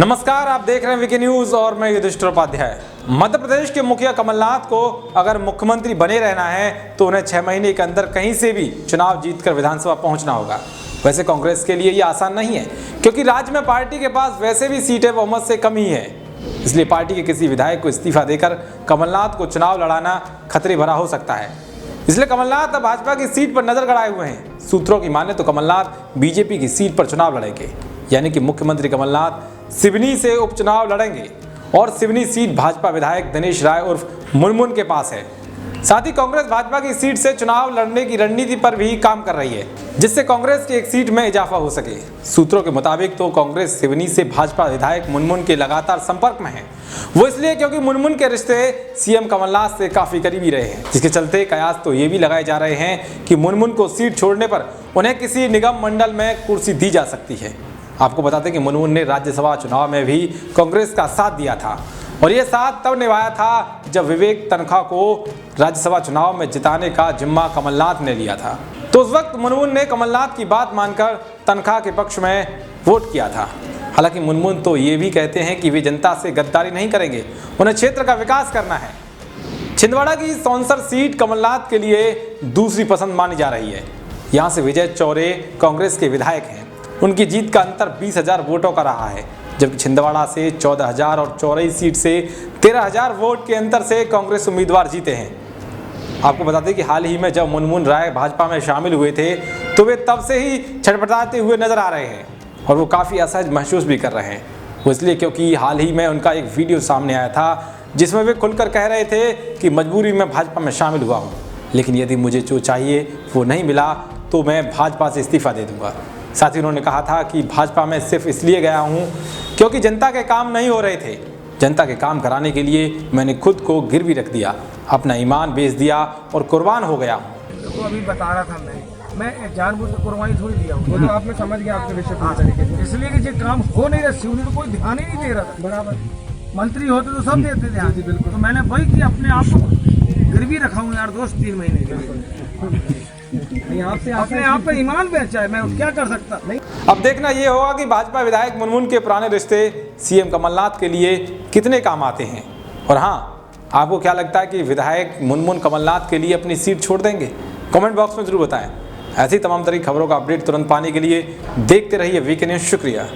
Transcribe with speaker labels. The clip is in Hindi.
Speaker 1: नमस्कार, आप देख रहे हैं वीके न्यूज और मैं युधिष्ठिर उपाध्याय। मध्य प्रदेश के मुखिया कमलनाथ को अगर मुख्यमंत्री बने रहना है तो उन्हें 6 महीने के अंदर कहीं से भी चुनाव जीतकर विधानसभा पहुंचना होगा। वैसे कांग्रेस के लिए ये आसान नहीं है, क्योंकि राज्य में पार्टी के पास वैसे भी सीटें बहुमत से कम ही है। इसलिए पार्टी के किसी विधायक को इस्तीफा देकर कमलनाथ को चुनाव लड़ाना खतरे भरा हो सकता है। इसलिए कमलनाथ अब भाजपा की सीट पर नजर गड़ाए हुए हैं। सूत्रों की माने तो कमलनाथ बीजेपी की सीट पर चुनाव लड़ेंगे, यानी कि मुख्यमंत्री कमलनाथ सिवनी से उपचुनाव लड़ेंगे और सिवनी सीट भाजपा विधायक दिनेश राय उर्फ मुनमुन के पास है। साथ ही कांग्रेस भाजपा की सीट से चुनाव लड़ने की रणनीति पर भी काम कर रही है, जिससे कांग्रेस की एक सीट में इजाफा हो सके। सूत्रों के मुताबिक तो कांग्रेस सिवनी से भाजपा विधायक मुनमुन के लगातार संपर्क में है। वो इसलिए क्योंकि मुनमुन के रिश्ते सीएम कमलनाथ से काफी करीबी रहे हैं, जिसके चलते कयास तो ये भी लगाए जा रहे हैं कि मुनमुन को सीट छोड़ने पर उन्हें किसी निगम मंडल में कुर्सी दी जा सकती है। आपको बता दें कि मुनमुन ने राज्यसभा चुनाव में भी कांग्रेस का साथ दिया था, और ये साथ तब निभाया था जब विवेक तन्खा को राज्यसभा चुनाव में जिताने का जिम्मा कमलनाथ ने लिया था। तो उस वक्त मुनमुन ने कमलनाथ की बात मानकर तन्खा के पक्ष में वोट किया था। हालांकि मुनमुन तो ये भी कहते हैं कि वे जनता से गद्दारी नहीं करेंगे, उन्हें क्षेत्र का विकास करना है। छिंदवाड़ा की सौंसर सीट कमलनाथ के लिए दूसरी पसंद मानी जा रही है। यहाँ से विजय चौरे कांग्रेस के विधायक हैं। उनकी जीत का अंतर 20,000 वोटों का रहा है, जबकि छिंदवाड़ा से 14,000 और चौरई सीट से 13,000 वोट के अंतर से कांग्रेस उम्मीदवार जीते हैं। आपको बता दें कि हाल ही में जब मुनमुन राय भाजपा में शामिल हुए थे तो वे तब से ही छटपटाते हुए नजर आ रहे हैं, और वो काफ़ी असहज महसूस भी कर रहे हैं। वो इसलिए क्योंकि हाल ही में उनका एक वीडियो सामने आया था जिसमें वे खुलकर कह रहे थे कि मजबूरी में भाजपा में शामिल हुआ हूँ, लेकिन यदि मुझे जो चाहिए वो नहीं मिला तो मैं भाजपा से इस्तीफा दे दूंगा। साथ ही उन्होंने कहा था कि भाजपा में सिर्फ इसलिए गया हूं क्योंकि जनता के काम नहीं हो रहे थे। जनता के काम कराने के लिए मैंने खुद को गिरवी रख दिया, अपना ईमान बेच दिया और कुर्बान हो गया हूं।
Speaker 2: तो अभी बता रहा था मैं जानबूझकर कुर्बानी थोड़ी दिया हूँ। वो तो आपने समझ गया आपके विषय पूरी तरीके से, इसलिए कि जो काम हो नहीं रहा सिवनी तो कोई ध्यान ही नहीं दे रहा था। बराबर मंत्री होते तो सब देते ध्यान। जी बिल्कुल। तो मैंने वही कि अपने आप को गिरवी रखा हूँ यार दोस्त 3 महीने के। अपने आप पर ईमान बेचा है, मैं क्या कर सकता नहीं।
Speaker 1: अब देखना ये होगा कि भाजपा विधायक मुनमुन के पुराने रिश्ते सीएम कमलनाथ के लिए कितने काम आते हैं। और हाँ, आपको क्या लगता है कि विधायक मुनमुन कमलनाथ के लिए अपनी सीट छोड़ देंगे? कमेंट बॉक्स में जरूर बताएं। ऐसी तमाम तरह की खबरों का अपडेट तुरंत पाने के लिए देखते रहिए वीके न्यूज। शुक्रिया।